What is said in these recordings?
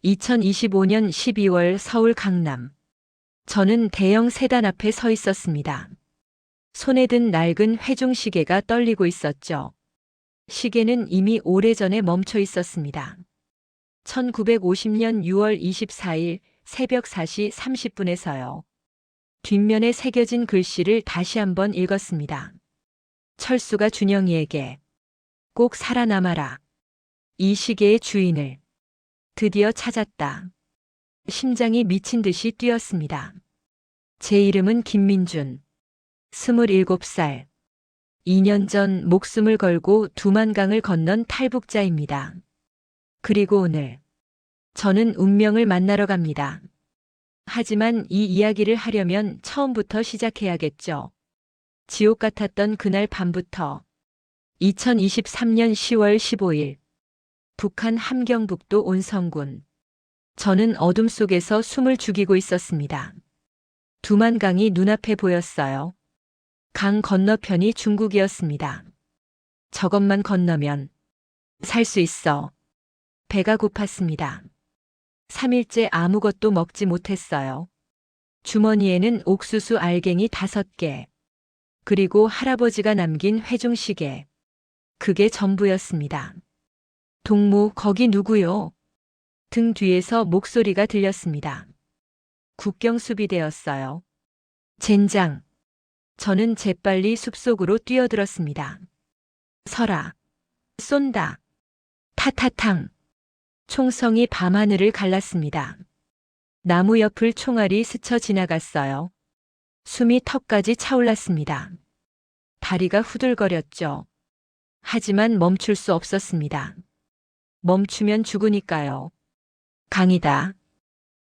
2025년 12월 서울 강남. 저는 대형 세단 앞에 서 있었습니다. 손에 든 낡은 회중시계가 떨리고 있었죠. 시계는 이미 오래전에 멈춰 있었습니다. 1950년 6월 24일 새벽 4시 30분에서요. 뒷면에 새겨진 글씨를 다시 한번 읽었습니다. 철수가 준영이에게 꼭 살아남아라. 이 시계의 주인을 드디어 찾았다. 심장이 미친 듯이 뛰었습니다. 제 이름은 김민준. 27살. 2년 전 목숨을 걸고 두만강을 건넌 탈북자입니다. 그리고 오늘 저는 운명을 만나러 갑니다. 하지만 이 이야기를 하려면 처음부터 시작해야겠죠. 지옥 같았던 그날 밤부터 2023년 10월 15일 북한 함경북도 온성군. 저는 어둠 속에서 숨을 죽이고 있었습니다. 두만강이 눈앞에 보였어요. 강 건너편이 중국이었습니다. 저것만 건너면 살 수 있어. 배가 고팠습니다. 3일째 아무것도 먹지 못했어요. 주머니에는 옥수수 알갱이 5개, 그리고 할아버지가 남긴 회중시계. 그게 전부였습니다. 동무, 거기 누구요? 등 뒤에서 목소리가 들렸습니다. 국경수비대였어요. 젠장. 저는 재빨리 숲속으로 뛰어들었습니다. 서라. 쏜다. 타타탕. 총성이 밤하늘을 갈랐습니다. 나무 옆을 총알이 스쳐 지나갔어요. 숨이 턱까지 차올랐습니다. 다리가 후들거렸죠. 하지만 멈출 수 없었습니다. 멈추면 죽으니까요. 강이다.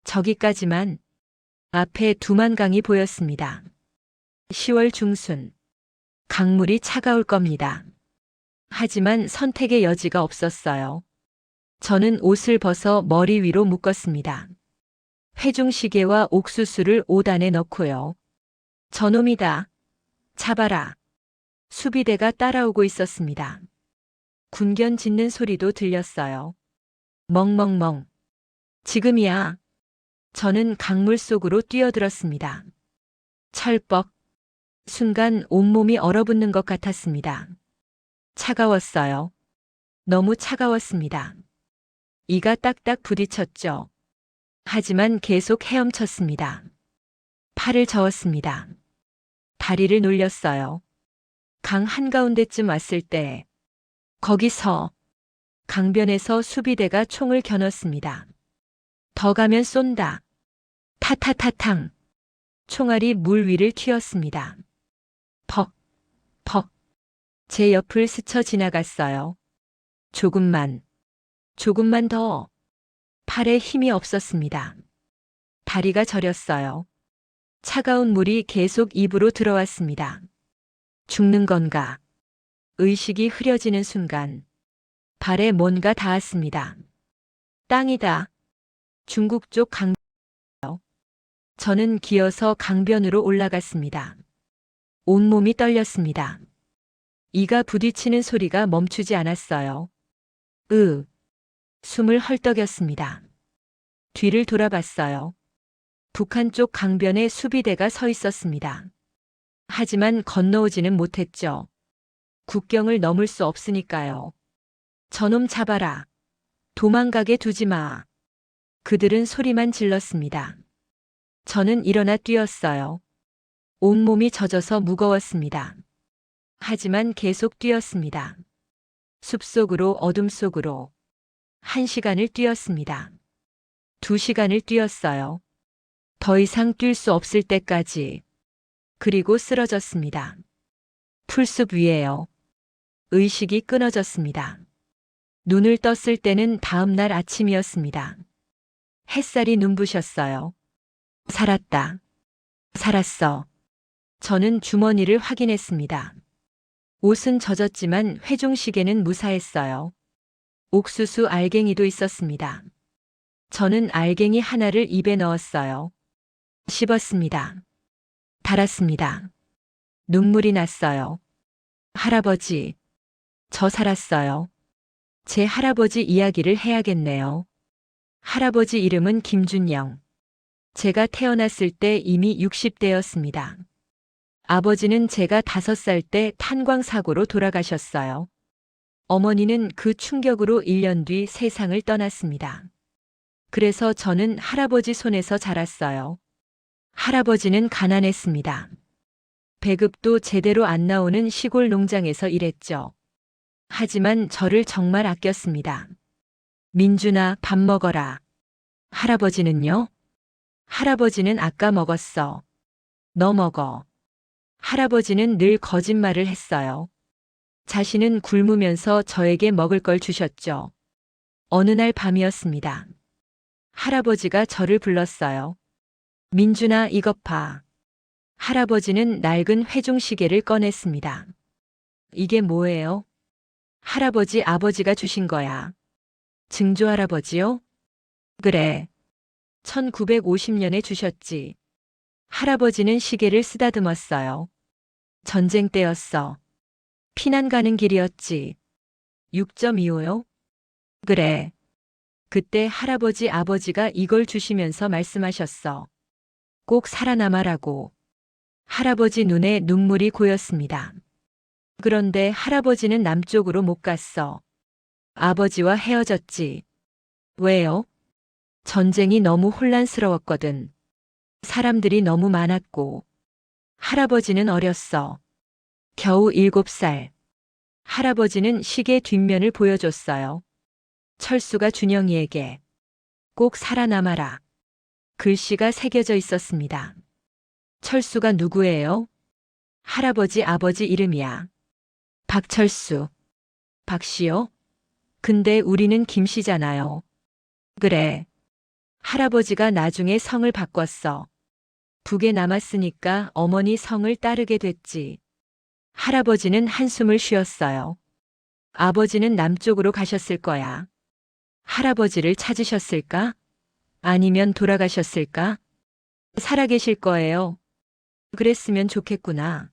저기까지만. 앞에 두만강이 보였습니다. 10월 중순. 강물이 차가울 겁니다. 하지만 선택의 여지가 없었어요. 저는 옷을 벗어 머리 위로 묶었습니다. 회중시계와 옥수수를 5단에 넣고요. 저놈이다. 잡아라. 수비대가 따라오고 있었습니다. 군견 짖는 소리도 들렸어요. 멍멍멍. 지금이야. 저는 강물 속으로 뛰어들었습니다. 철뻑. 순간 온몸이 얼어붙는 것 같았습니다. 차가웠어요. 너무 차가웠습니다. 이가 딱딱 부딪혔죠. 하지만 계속 헤엄쳤습니다. 팔을 저었습니다. 다리를 놀렸어요. 강 한가운데쯤 왔을 때 거기서 강변에서 수비대가 총을 겨눴습니다. 더 가면 쏜다. 타타타탕. 총알이 물 위를 튀었습니다. 퍽, 퍽. 제 옆을 스쳐 지나갔어요. 조금만 더. 팔에 힘이 없었습니다. 다리가 저렸어요. 차가운 물이 계속 입으로 들어왔습니다. 죽는 건가? 의식이 흐려지는 순간 발에 뭔가 닿았습니다. 땅이다. 중국 쪽 강. 저는 기어서 강변으로 올라갔습니다. 온몸이 떨렸습니다. 이가 부딪히는 소리가 멈추지 않았어요. 숨을 헐떡였습니다. 뒤를 돌아봤어요. 북한 쪽 강변에 수비대가 서 있었습니다. 하지만 건너오지는 못했죠. 국경을 넘을 수 없으니까요. 저놈 잡아라. 도망가게 두지 마. 그들은 소리만 질렀습니다. 저는 일어나 뛰었어요. 온몸이 젖어서 무거웠습니다. 하지만 계속 뛰었습니다. 숲속으로, 어둠 속으로. 1시간을 뛰었습니다. 2시간을 뛰었어요. 더 이상 뛸 수 없을 때까지. 그리고 쓰러졌습니다. 풀숲 위에요. 의식이 끊어졌습니다. 눈을 떴을 때는 다음 날 아침이었습니다. 햇살이 눈부셨어요. 살았다. 살았어. 저는 주머니를 확인했습니다. 옷은 젖었지만 회중시계는 무사했어요. 옥수수 알갱이도 있었습니다. 저는 알갱이 하나를 입에 넣었어요. 씹었습니다. 달았습니다. 눈물이 났어요. 할아버지, 저 살았어요. 제 할아버지 이야기를 해야겠네요. 할아버지 이름은 김준영. 제가 태어났을 때 이미 60대였습니다. 아버지는 제가 5살 때 탄광사고로 돌아가셨어요. 어머니는 그 충격으로 1년 뒤 세상을 떠났습니다. 그래서 저는 할아버지 손에서 자랐어요. 할아버지는 가난했습니다. 배급도 제대로 안 나오는 시골 농장에서 일했죠. 하지만 저를 정말 아꼈습니다. 민준아, 밥 먹어라. 할아버지는요? 할아버지는 아까 먹었어. 너 먹어. 할아버지는 늘 거짓말을 했어요. 자신은 굶으면서 저에게 먹을 걸 주셨죠. 어느 날 밤이었습니다. 할아버지가 저를 불렀어요. 민준아, 이것 봐. 할아버지는 낡은 회중시계를 꺼냈습니다. 이게 뭐예요? 할아버지 아버지가 주신 거야. 증조할아버지요? 그래. 1950년에 주셨지. 할아버지는 시계를 쓰다듬었어요. 전쟁 때였어. 피난 가는 길이었지. 6.25요? 그래. 그때 할아버지 아버지가 이걸 주시면서 말씀하셨어. 꼭 살아남아라고. 할아버지 눈에 눈물이 고였습니다. 그런데 할아버지는 남쪽으로 못 갔어. 아버지와 헤어졌지. 왜요? 전쟁이 너무 혼란스러웠거든. 사람들이 너무 많았고. 할아버지는 어렸어. 겨우 7살. 할아버지는 시계 뒷면을 보여줬어요. 철수가 준영이에게 꼭 살아남아라. 글씨가 새겨져 있었습니다. 철수가 누구예요? 할아버지 아버지 이름이야. 박철수. 박씨요? 근데 우리는 김씨잖아요. 그래. 할아버지가 나중에 성을 바꿨어. 북에 남았으니까 어머니 성을 따르게 됐지. 할아버지는 한숨을 쉬었어요. 아버지는 남쪽으로 가셨을 거야. 할아버지를 찾으셨을까? 아니면 돌아가셨을까? 살아계실 거예요. 그랬으면 좋겠구나.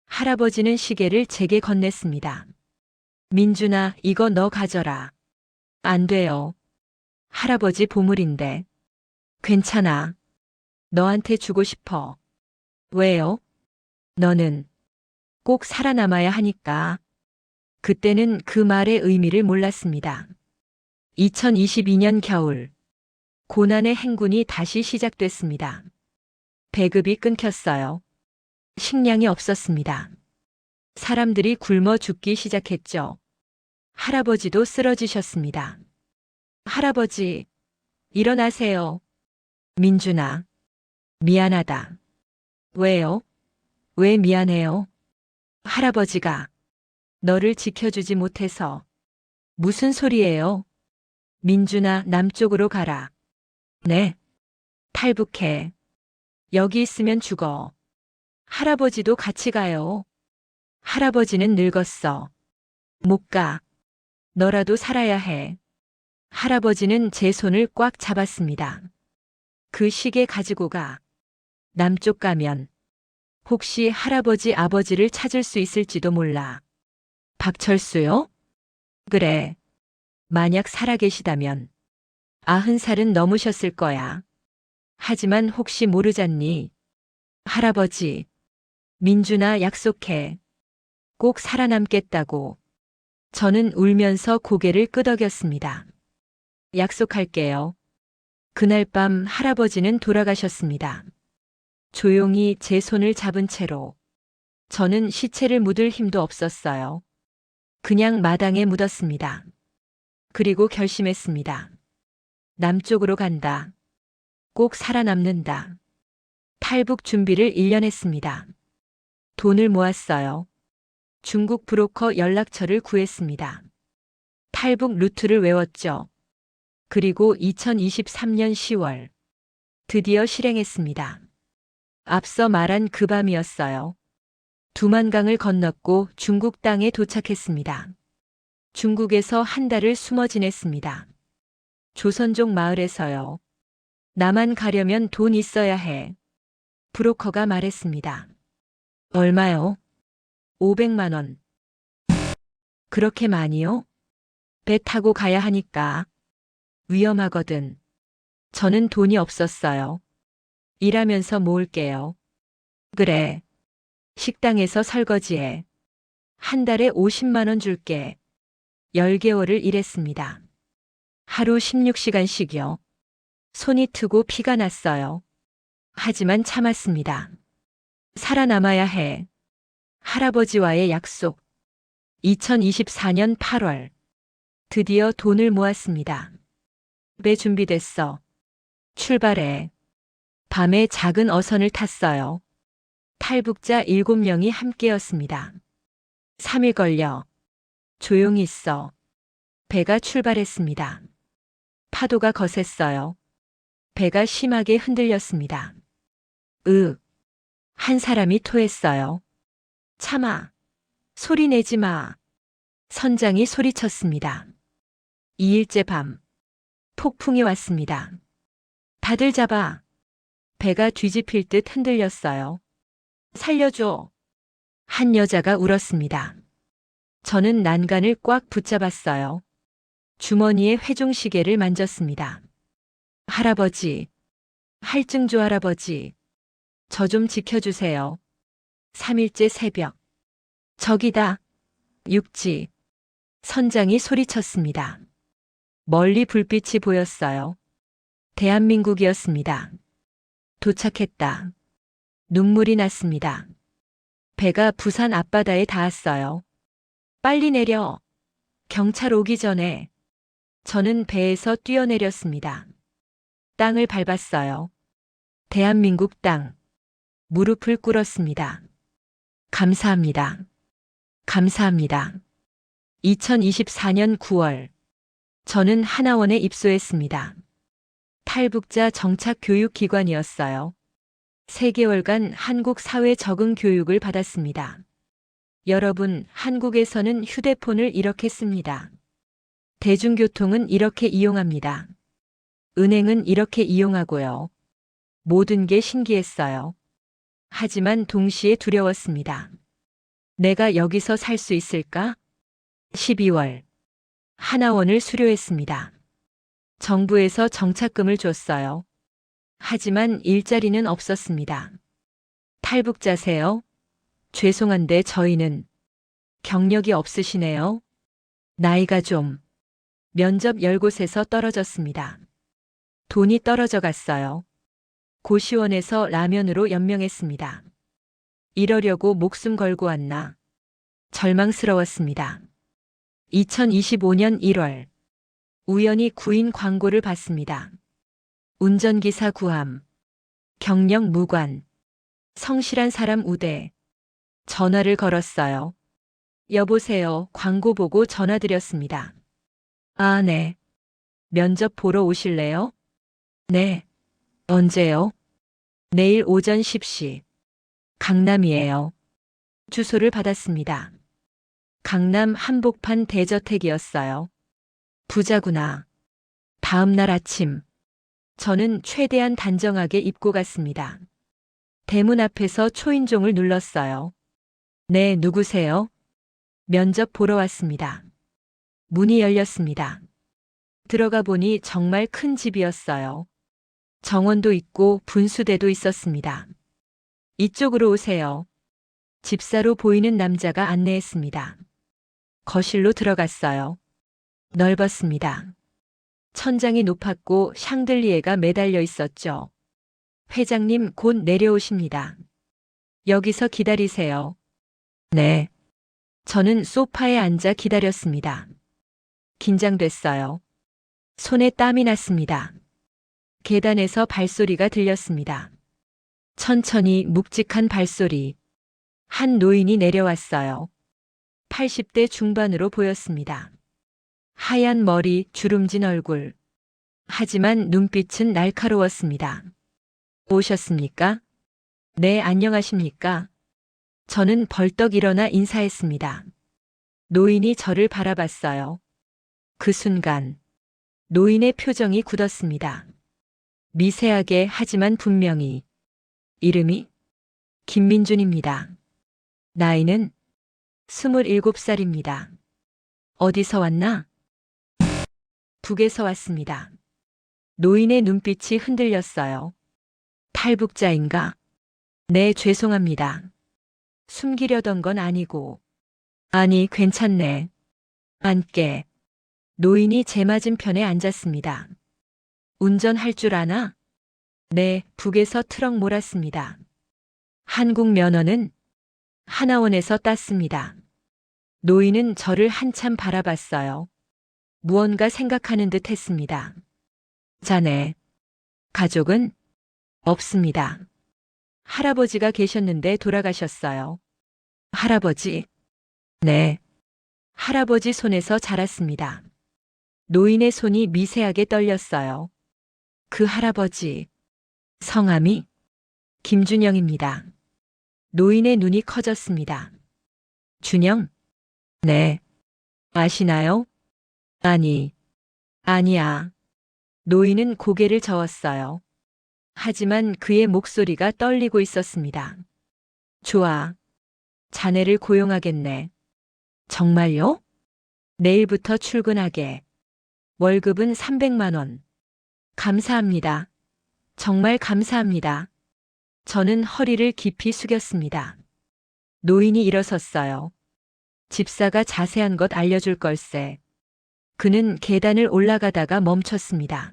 할아버지는 시계를 제게 건넸습니다. 민준아, 이거 너 가져라. 안 돼요. 할아버지 보물인데. 괜찮아. 너한테 주고 싶어. 왜요? 너는 꼭 살아남아야 하니까. 그때는 그 말의 의미를 몰랐습니다. 2022년 겨울. 고난의 행군이 다시 시작됐습니다. 배급이 끊겼어요. 식량이 없었습니다. 사람들이 굶어 죽기 시작했죠. 할아버지도 쓰러지셨습니다. 할아버지, 일어나세요. 민준아, 미안하다. 왜요? 왜 미안해요? 할아버지가 너를 지켜주지 못해서. 무슨 소리예요? 민준아, 남쪽으로 가라. 네. 탈북해. 여기 있으면 죽어. 할아버지도 같이 가요. 할아버지는 늙었어. 못 가. 너라도 살아야 해. 할아버지는 제 손을 꽉 잡았습니다. 그 시계 가지고 가. 남쪽 가면 혹시 할아버지 아버지를 찾을 수 있을지도 몰라. 박철수요? 그래. 만약 살아계시다면 90살은 넘으셨을 거야. 하지만 혹시 모르잖니. 할아버지, 민준아 약속해. 꼭 살아남겠다고. 저는 울면서 고개를 끄덕였습니다. 약속할게요. 그날 밤 할아버지는 돌아가셨습니다. 조용히 제 손을 잡은 채로. 저는 시체를 묻을 힘도 없었어요. 그냥 마당에 묻었습니다. 그리고 결심했습니다. 남쪽으로 간다. 꼭 살아남는다. 탈북 준비를 1년 했습니다. 돈을 모았어요. 중국 브로커 연락처를 구했습니다. 탈북 루트를 외웠죠. 그리고 2023년 10월 드디어 실행했습니다. 앞서 말한 그 밤이었어요. 두만강을 건넜고 중국 땅에 도착했습니다. 중국에서 한 달을 숨어 지냈습니다. 조선족 마을에서요. 나만 가려면 돈 있어야 해. 브로커가 말했습니다. 얼마요? 500만 원. 그렇게 많이요? 배 타고 가야 하니까. 위험하거든. 저는 돈이 없었어요. 일하면서 모을게요. 그래. 식당에서 설거지해. 한 달에 50만 원 줄게. 10개월을 일했습니다. 하루 16시간씩요. 손이 트고 피가 났어요. 하지만 참았습니다. 살아남아야 해. 할아버지와의 약속. 2024년 8월. 드디어 돈을 모았습니다. 배 준비됐어. 출발해. 밤에 작은 어선을 탔어요. 탈북자 7명이 함께였습니다. 3일 걸려. 조용히 있어. 배가 출발했습니다. 파도가 거셌어요. 배가 심하게 흔들렸습니다. 한 사람이 토했어요. 참아. 소리 내지 마. 선장이 소리쳤습니다. 2일째 밤. 폭풍이 왔습니다. 다들 잡아. 배가 뒤집힐 듯 흔들렸어요. 살려줘. 한 여자가 울었습니다. 저는 난간을 꽉 붙잡았어요. 주머니에 회중시계를 만졌습니다. 할아버지. 할증조 할아버지. 저 좀 지켜주세요. 3일째 새벽. 저기다. 육지. 선장이 소리쳤습니다. 멀리 불빛이 보였어요. 대한민국이었습니다. 도착했다. 눈물이 났습니다. 배가 부산 앞바다에 닿았어요. 빨리 내려. 경찰 오기 전에. 저는 배에서 뛰어내렸습니다. 땅을 밟았어요. 대한민국 땅. 무릎을 꿇었습니다. 감사합니다. 감사합니다. 2024년 9월. 저는 하나원에 입소했습니다. 탈북자 정착교육기관이었어요. 3개월간 한국 사회 적응 교육을 받았습니다. 여러분, 한국에서는 휴대폰을 이렇게 씁니다. 대중교통은 이렇게 이용합니다. 은행은 이렇게 이용하고요. 모든 게 신기했어요. 하지만 동시에 두려웠습니다. 내가 여기서 살 수 있을까? 12월. 하나원을 수료했습니다. 정부에서 정착금을 줬어요. 하지만 일자리는 없었습니다. 탈북자세요? 죄송한데 저희는 경력이 없으시네요. 나이가 좀. 면접 10곳에서 떨어졌습니다. 돈이 떨어져 갔어요. 고시원에서 라면으로 연명했습니다. 이러려고 목숨 걸고 왔나. 절망스러웠습니다. 2025년 1월. 우연히 구인 광고를 봤습니다. 운전기사 구함. 경력 무관. 성실한 사람 우대. 전화를 걸었어요. 여보세요. 광고 보고 전화드렸습니다. 아, 네. 면접 보러 오실래요? 네. 언제요? 내일 오전 10시. 강남이에요. 주소를 받았습니다. 강남 한복판 대저택이었어요. 부자구나. 다음 날 아침. 저는 최대한 단정하게 입고 갔습니다. 대문 앞에서 초인종을 눌렀어요. 네, 누구세요? 면접 보러 왔습니다. 문이 열렸습니다. 들어가 보니 정말 큰 집이었어요. 정원도 있고 분수대도 있었습니다. 이쪽으로 오세요. 집사로 보이는 남자가 안내했습니다. 거실로 들어갔어요. 넓었습니다. 천장이 높았고 샹들리에가 매달려 있었죠. 회장님 곧 내려오십니다. 여기서 기다리세요. 네. 저는 소파에 앉아 기다렸습니다. 긴장됐어요. 손에 땀이 났습니다. 계단에서 발소리가 들렸습니다. 천천히 묵직한 발소리. 한 노인이 내려왔어요. 80대 중반으로 보였습니다. 하얀 머리, 주름진 얼굴. 하지만 눈빛은 날카로웠습니다. 오셨습니까? 네, 안녕하십니까? 저는 벌떡 일어나 인사했습니다. 노인이 저를 바라봤어요. 그 순간 노인의 표정이 굳었습니다. 미세하게 하지만 분명히. 이름이 김민준입니다. 나이는 27살입니다. 어디서 왔나? 북에서 왔습니다. 노인의 눈빛이 흔들렸어요. 탈북자인가? 네, 죄송합니다. 숨기려던 건 아니고. 아니, 괜찮네. 앉게. 노인이 제 맞은편에 앉았습니다. 운전할 줄 아나? 네, 북에서 트럭 몰았습니다. 한국 면허는? 하나원에서 땄습니다. 노인은 저를 한참 바라봤어요. 무언가 생각하는 듯 했습니다. 자네, 가족은? 없습니다. 할아버지가 계셨는데 돌아가셨어요. 할아버지? 네. 할아버지 손에서 자랐습니다. 노인의 손이 미세하게 떨렸어요. 그 할아버지. 성함이? 김준영입니다. 노인의 눈이 커졌습니다. 준영? 네. 아시나요? 아니야. 노인은 고개를 저었어요. 하지만 그의 목소리가 떨리고 있었습니다. 좋아. 자네를 고용하겠네. 정말요? 내일부터 출근하게. 월급은 300만 원. 감사합니다. 정말 감사합니다. 저는 허리를 깊이 숙였습니다. 노인이 일어섰어요. 집사가 자세한 것 알려줄 걸세. 그는 계단을 올라가다가 멈췄습니다.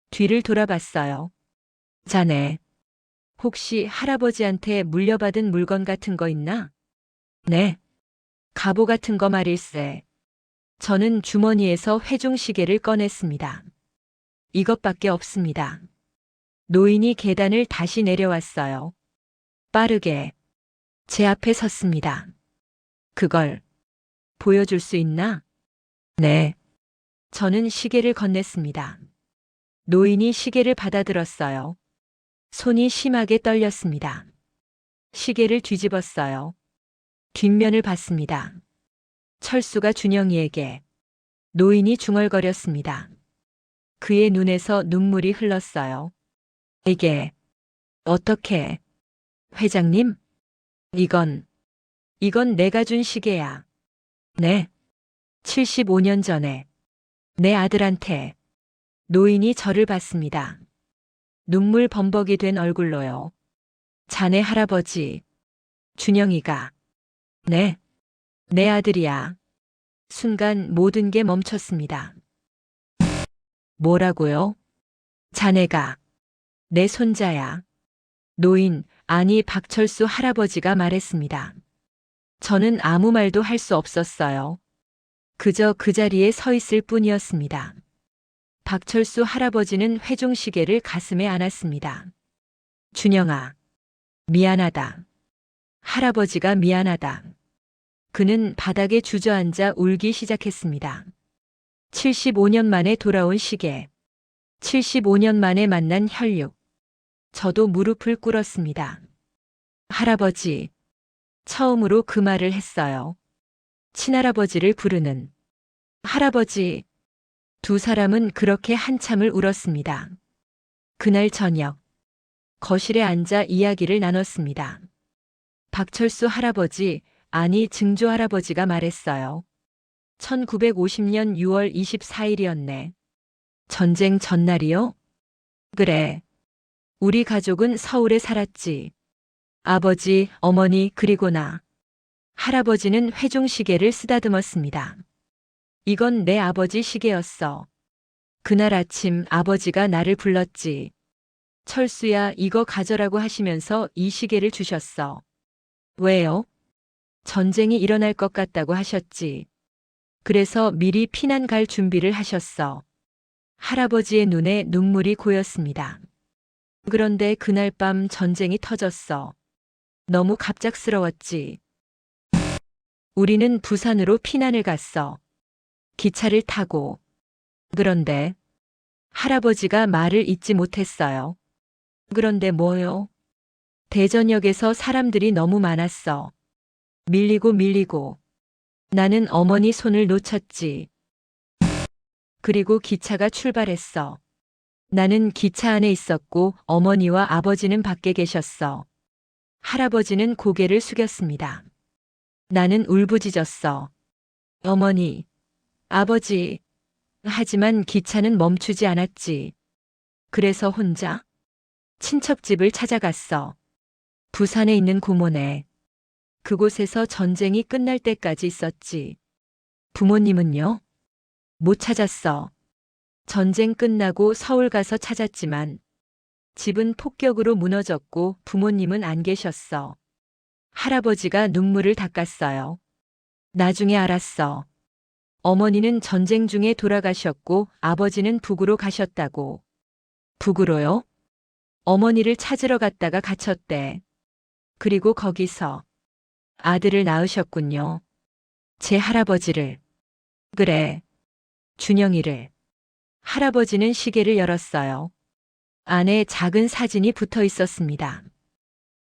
뒤를 돌아봤어요. 자네, 혹시 할아버지한테 물려받은 물건 같은 거 있나? 네. 갑오 같은 거 말일세. 저는 주머니에서 회중시계를 꺼냈습니다. 이것밖에 없습니다. 노인이 계단을 다시 내려왔어요. 빠르게 제 앞에 섰습니다. 그걸 보여줄 수 있나? 네. 저는 시계를 건넸습니다. 노인이 시계를 받아들었어요. 손이 심하게 떨렸습니다. 시계를 뒤집었어요. 뒷면을 봤습니다. 철수가 준영이에게. 노인이 중얼거렸습니다. 그의 눈에서 눈물이 흘렀어요. 이게 어떻게? 회장님? 이건 내가 준 시계야. 네. 75년 전에 내 아들한테. 노인이 저를 봤습니다. 눈물 범벅이 된 얼굴로요. 자네 할아버지. 준영이가. 네. 내 아들이야. 순간 모든 게 멈췄습니다. 뭐라고요? 자네가 내 손자야. 노인, 아니 박철수 할아버지가 말했습니다. 저는 아무 말도 할 수 없었어요. 그저 그 자리에 서 있을 뿐이었습니다. 박철수 할아버지는 회중시계를 가슴에 안았습니다. 준영아, 미안하다. 할아버지가 미안하다. 그는 바닥에 주저앉아 울기 시작했습니다. 75년 만에 돌아온 시계. 75년 만에 만난 혈육. 저도 무릎을 꿇었습니다. 할아버지. 처음으로 그 말을 했어요. 친할아버지를 부르는. 할아버지. 두 사람은 그렇게 한참을 울었습니다. 그날 저녁. 거실에 앉아 이야기를 나눴습니다. 박철수 할아버지, 아니 증조 할아버지가 말했어요. 1950년 6월 24일이었네. 전쟁 전날이요? 그래. 우리 가족은 서울에 살았지. 아버지, 어머니, 그리고 나. 할아버지는 회중시계를 쓰다듬었습니다. 이건 내 아버지 시계였어. 그날 아침 아버지가 나를 불렀지. 철수야, 이거 가져라고 하시면서 이 시계를 주셨어. 왜요? 전쟁이 일어날 것 같다고 하셨지. 그래서 미리 피난 갈 준비를 하셨어. 할아버지의 눈에 눈물이 고였습니다. 그런데 그날 밤 전쟁이 터졌어. 너무 갑작스러웠지. 우리는 부산으로 피난을 갔어. 기차를 타고. 그런데 할아버지가 말을 잇지 못했어요. 그런데 뭐요? 대전역에서 사람들이 너무 많았어. 밀리고. 나는 어머니 손을 놓쳤지. 그리고 기차가 출발했어. 나는 기차 안에 있었고 어머니와 아버지는 밖에 계셨어. 할아버지는 고개를 숙였습니다. 나는 울부짖었어. 어머니, 아버지. 하지만 기차는 멈추지 않았지. 그래서 혼자 친척집을 찾아갔어. 부산에 있는 고모네. 그곳에서 전쟁이 끝날 때까지 있었지. 부모님은요? 못 찾았어. 전쟁 끝나고 서울 가서 찾았지만 집은 폭격으로 무너졌고 부모님은 안 계셨어. 할아버지가 눈물을 닦았어요. 나중에 알았어. 어머니는 전쟁 중에 돌아가셨고 아버지는 북으로 가셨다고. 북으로요? 어머니를 찾으러 갔다가 갇혔대. 그리고 거기서 아들을 낳으셨군요. 제 할아버지를. 그래, 준영이를. 할아버지는 시계를 열었어요. 안에 작은 사진이 붙어 있었습니다.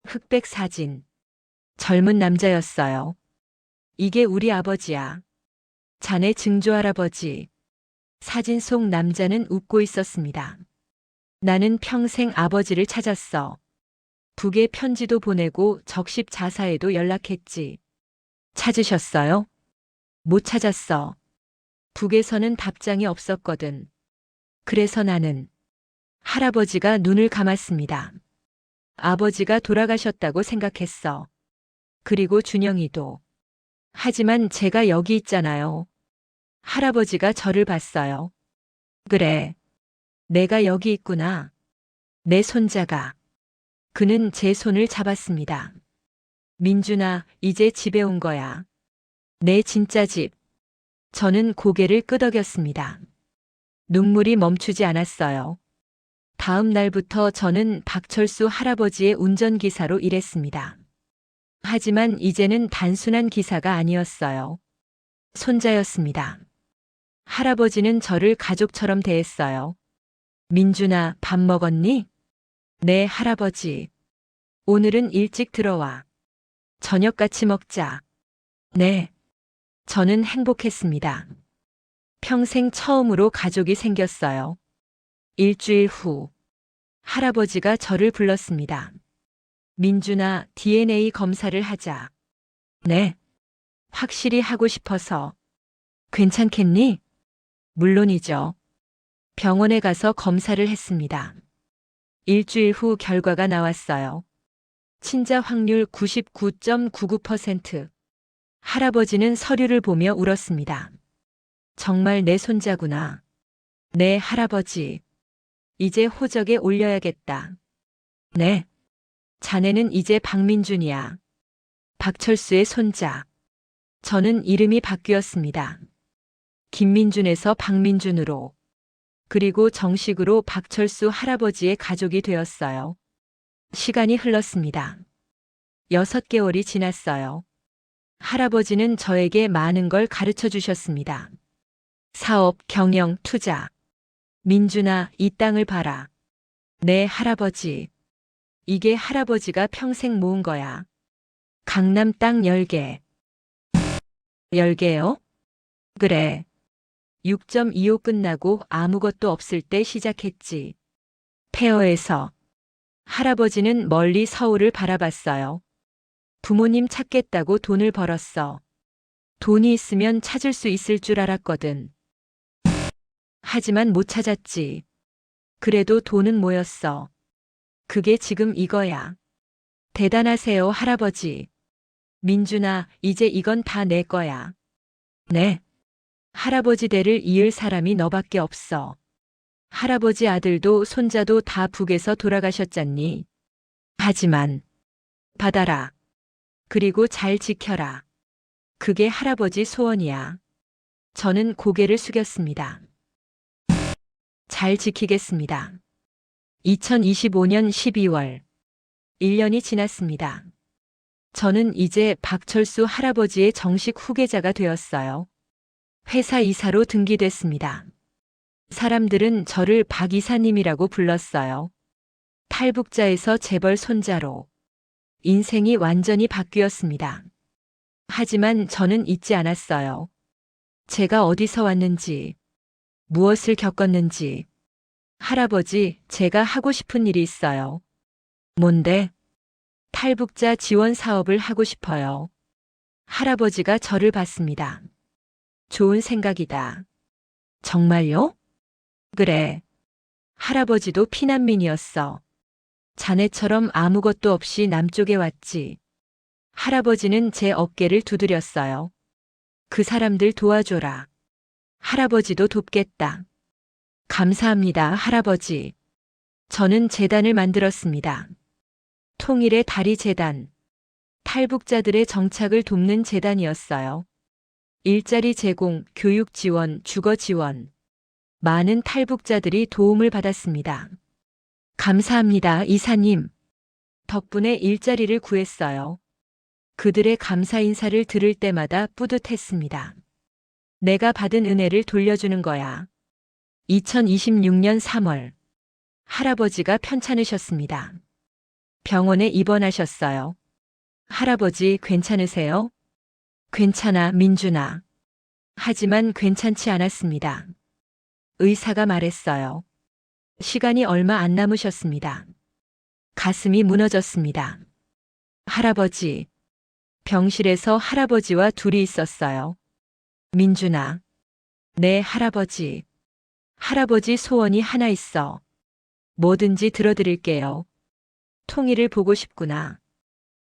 흑백 사진. 젊은 남자였어요. 이게 우리 아버지야. 자네 증조할아버지. 사진 속 남자는 웃고 있었습니다. 나는 평생 아버지를 찾았어. 북에 편지도 보내고 적십 자사에도 연락했지. 찾으셨어요? 못 찾았어. 북에서는 답장이 없었거든. 그래서 나는 할아버지가 눈을 감았습니다. 아버지가 돌아가셨다고 생각했어. 그리고 준영이도. 하지만 제가 여기 있잖아요. 할아버지가 저를 봤어요. 그래, 내가 여기 있구나. 내 손자가. 그는 제 손을 잡았습니다. 민준아, 이제 집에 온 거야. 내 진짜 집. 저는 고개를 끄덕였습니다. 눈물이 멈추지 않았어요. 다음 날부터 저는 박철수 할아버지의 운전기사로 일했습니다. 하지만 이제는 단순한 기사가 아니었어요. 손자였습니다. 할아버지는 저를 가족처럼 대했어요. 민준아, 밥 먹었니? 네, 할아버지. 오늘은 일찍 들어와. 저녁 같이 먹자. 네. 저는 행복했습니다. 평생 처음으로 가족이 생겼어요. 일주일 후, 할아버지가 저를 불렀습니다. 민준아, DNA 검사를 하자. 네. 확실히 하고 싶어서. 괜찮겠니? 물론이죠. 병원에 가서 검사를 했습니다. 일주일 후 결과가 나왔어요. 친자 확률 99.99%. 할아버지는 서류를 보며 울었습니다. 정말 내 손자구나. 네, 할아버지. 이제 호적에 올려야겠다. 네. 자네는 이제 박민준이야. 박철수의 손자. 저는 이름이 바뀌었습니다. 김민준에서 박민준으로. 그리고 정식으로 박철수 할아버지의 가족이 되었어요. 시간이 흘렀습니다. 6개월이 지났어요. 할아버지는 저에게 많은 걸 가르쳐 주셨습니다. 사업, 경영, 투자. 민준아, 이 땅을 봐라. 네, 할아버지. 이게 할아버지가 평생 모은 거야. 강남 땅 10개. 10개요? 그래. 6.25 끝나고 아무것도 없을 때 시작했지. 폐허에서. 할아버지는 멀리 서울을 바라봤어요. 부모님 찾겠다고 돈을 벌었어. 돈이 있으면 찾을 수 있을 줄 알았거든. 하지만 못 찾았지. 그래도 돈은 모였어. 그게 지금 이거야. 대단하세요, 할아버지. 민준아, 이제 이건 다 내 거야. 네. 할아버지 대를 이을 사람이 너밖에 없어. 할아버지 아들도 손자도 다 북에서 돌아가셨잖니. 하지만 받아라. 그리고 잘 지켜라. 그게 할아버지 소원이야. 저는 고개를 숙였습니다. 잘 지키겠습니다. 2025년 12월. 1년이 지났습니다. 저는 이제 박철수 할아버지의 정식 후계자가 되었어요. 회사 이사로 등기됐습니다. 사람들은 저를 박 이사님이라고 불렀어요. 탈북자에서 재벌 손자로. 인생이 완전히 바뀌었습니다. 하지만 저는 잊지 않았어요. 제가 어디서 왔는지, 무엇을 겪었는지. 할아버지, 제가 하고 싶은 일이 있어요. 뭔데? 탈북자 지원 사업을 하고 싶어요. 할아버지가 저를 봤습니다. 좋은 생각이다. 정말요? 그래. 할아버지도 피난민이었어. 자네처럼 아무것도 없이 남쪽에 왔지. 할아버지는 제 어깨를 두드렸어요. 그 사람들 도와줘라. 할아버지도 돕겠다. 감사합니다, 할아버지. 저는 재단을 만들었습니다. 통일의 다리 재단. 탈북자들의 정착을 돕는 재단이었어요. 일자리 제공, 교육 지원, 주거 지원. 많은 탈북자들이 도움을 받았습니다. 감사합니다, 이사님. 덕분에 일자리를 구했어요. 그들의 감사 인사를 들을 때마다 뿌듯했습니다. 내가 받은 은혜를 돌려주는 거야. 2026년 3월. 할아버지가 편찮으셨습니다. 병원에 입원하셨어요. 할아버지 괜찮으세요? 괜찮아, 민준아. 하지만 괜찮지 않았습니다. 의사가 말했어요. 시간이 얼마 안 남으셨습니다. 가슴이 무너졌습니다. 할아버지. 병실에서 할아버지와 둘이 있었어요. 민준아. 네, 할아버지. 할아버지 소원이 하나 있어. 뭐든지 들어드릴게요. 통일을 보고 싶구나.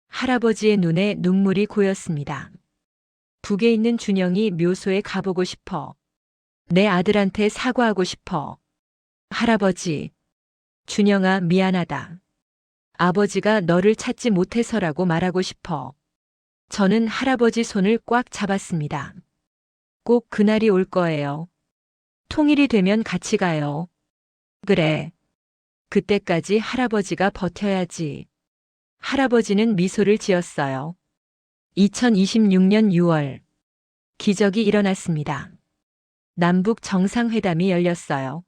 할아버지의 눈에 눈물이 고였습니다. 북에 있는 준영이 묘소에 가보고 싶어. 내 아들한테 사과하고 싶어. 할아버지. 준영아, 미안하다. 아버지가 너를 찾지 못해서라고 말하고 싶어. 저는 할아버지 손을 꽉 잡았습니다. 꼭 그날이 올 거예요. 통일이 되면 같이 가요. 그래. 그때까지 할아버지가 버텨야지. 할아버지는 미소를 지었어요. 2026년 6월. 기적이 일어났습니다. 남북 정상회담이 열렸어요.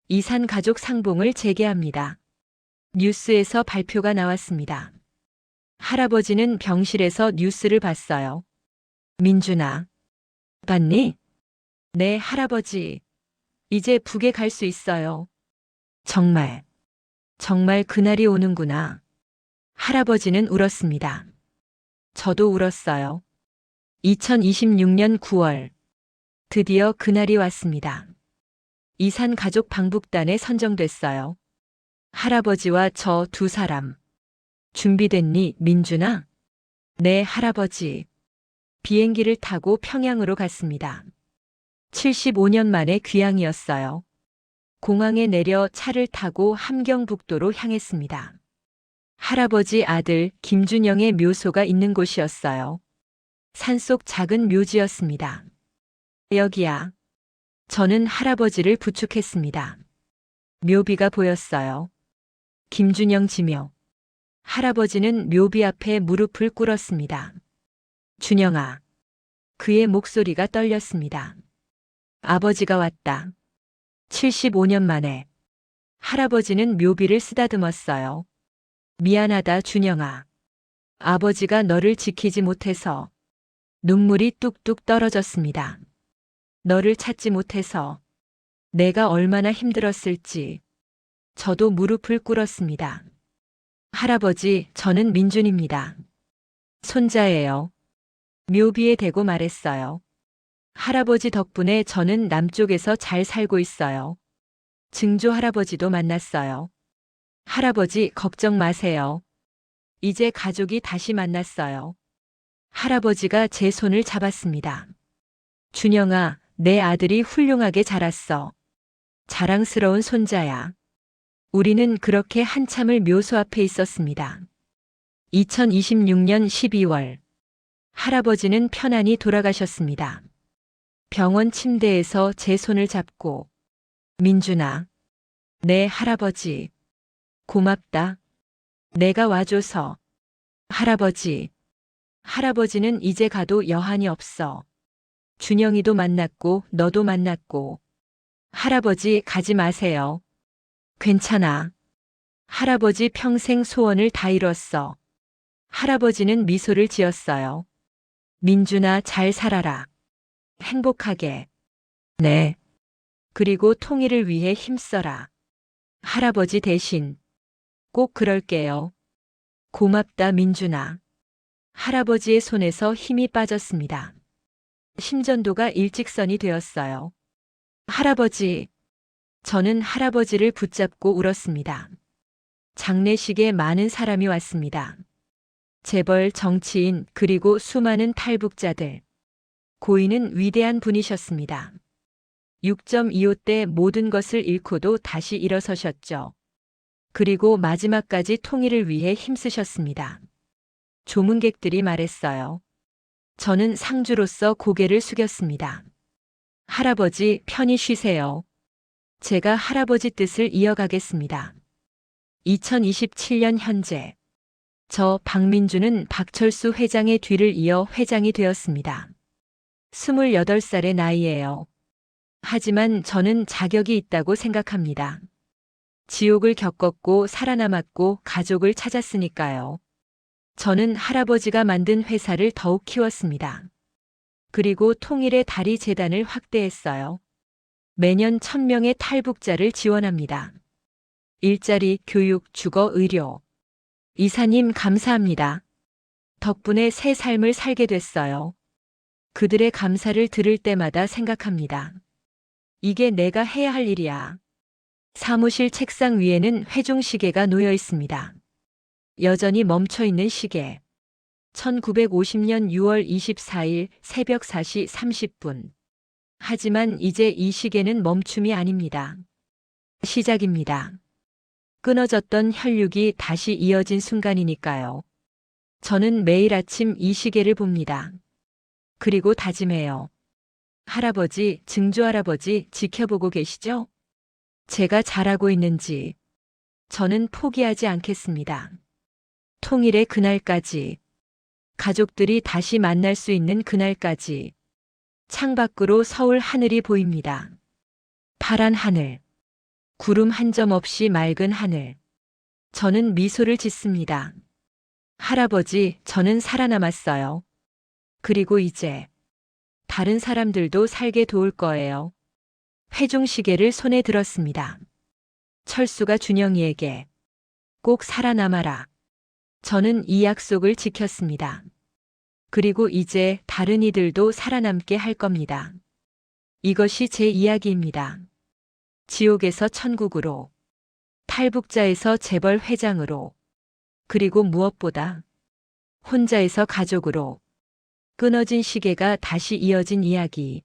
이산 가족 상봉을 재개합니다. 뉴스에서 발표가 나왔습니다. 할아버지는 병실에서 뉴스를 봤어요. 민준아. 봤니? 네, 할아버지. 이제 북에 갈 수 있어요. 정말 그날이 오는구나. 할아버지는 울었습니다. 저도 울었어요. 2026년 9월. 드디어 그날이 왔습니다. 이산 가족 방북단에 선정됐어요. 할아버지와 저 두 사람. 준비됐니, 민준아? 네, 할아버지. 비행기를 타고 평양으로 갔습니다. 75년 만에 귀향이었어요. 공항에 내려 차를 타고 함경북도로 향했습니다. 할아버지 아들 김준영의 묘소가 있는 곳이었어요. 산속 작은 묘지였습니다. 여기야. 저는 할아버지를 부축했습니다. 묘비가 보였어요. 김준영 지묘. 할아버지는 묘비 앞에 무릎을 꿇었습니다. 준영아. 그의 목소리가 떨렸습니다. 아버지가 왔다. 75년 만에. 할아버지는 묘비를 쓰다듬었어요. 미안하다, 준영아. 아버지가 너를 지키지 못해서. 눈물이 뚝뚝 떨어졌습니다. 너를 찾지 못해서. 내가 얼마나 힘들었을지. 저도 무릎을 꿇었습니다. 할아버지, 저는 민준입니다. 손자예요. 묘비에 대고 말했어요. 할아버지 덕분에 저는 남쪽에서 잘 살고 있어요. 증조 할아버지도 만났어요. 할아버지, 걱정 마세요. 이제 가족이 다시 만났어요. 할아버지가 제 손을 잡았습니다. 준영아, 내 아들이 훌륭하게 자랐어. 자랑스러운 손자야. 우리는 그렇게 한참을 묘소 앞에 있었습니다. 2026년 12월. 할아버지는 편안히 돌아가셨습니다. 병원 침대에서 제 손을 잡고. 민준아. 네, 할아버지. 고맙다. 내가 와줘서. 할아버지. 할아버지는 이제 가도 여한이 없어. 준영이도 만났고 너도 만났고. 할아버지, 가지 마세요. 괜찮아. 할아버지 평생 소원을 다 이뤘어. 할아버지는 미소를 지었어요. 민준아, 잘 살아라. 행복하게. 네. 그리고 통일을 위해 힘써라. 할아버지 대신. 꼭 그럴게요. 고맙다, 민준아. 할아버지의 손에서 힘이 빠졌습니다. 심전도가 일직선이 되었어요. 할아버지. 저는 할아버지를 붙잡고 울었습니다. 장례식에 많은 사람이 왔습니다. 재벌, 정치인, 그리고 수많은 탈북자들. 고인은 위대한 분이셨습니다. 6.25 때 모든 것을 잃고도 다시 일어서셨죠. 그리고 마지막까지 통일을 위해 힘쓰셨습니다. 조문객들이 말했어요. 저는 상주로서 고개를 숙였습니다. 할아버지, 편히 쉬세요. 제가 할아버지 뜻을 이어가겠습니다. 2027년 현재. 저 박민주는 박철수 회장의 뒤를 이어 회장이 되었습니다. 28살의 나이에요. 하지만 저는 자격이 있다고 생각합니다. 지옥을 겪었고 살아남았고 가족을 찾았으니까요. 저는 할아버지가 만든 회사를 더욱 키웠습니다. 그리고 통일의 다리 재단을 확대했어요. 매년 1000명의 탈북자를 지원합니다. 일자리, 교육, 주거, 의료. 이사님 감사합니다. 덕분에 새 삶을 살게 됐어요. 그들의 감사를 들을 때마다 생각합니다. 이게 내가 해야 할 일이야. 사무실 책상 위에는 회중시계가 놓여 있습니다. 여전히 멈춰 있는 시계. 1950년 6월 24일 새벽 4시 30분. 하지만 이제 이 시계는 멈춤이 아닙니다. 시작입니다. 끊어졌던 혈육이 다시 이어진 순간이니까요. 저는 매일 아침 이 시계를 봅니다. 그리고 다짐해요. 할아버지, 증조할아버지 지켜보고 계시죠? 제가 잘하고 있는지. 저는 포기하지 않겠습니다. 통일의 그날까지. 가족들이 다시 만날 수 있는 그날까지. 창밖으로 서울 하늘이 보입니다. 파란 하늘. 구름 한 점 없이 맑은 하늘. 저는 미소를 짓습니다. 할아버지, 저는 살아남았어요. 그리고 이제 다른 사람들도 살게 도울 거예요. 회중시계를 손에 들었습니다. 철수가 준영이에게 꼭 살아남아라. 저는 이 약속을 지켰습니다. 그리고 이제 다른 이들도 살아남게 할 겁니다. 이것이 제 이야기입니다. 지옥에서 천국으로, 탈북자에서 재벌 회장으로, 그리고 무엇보다 혼자에서 가족으로 끊어진 시계가 다시 이어진 이야기.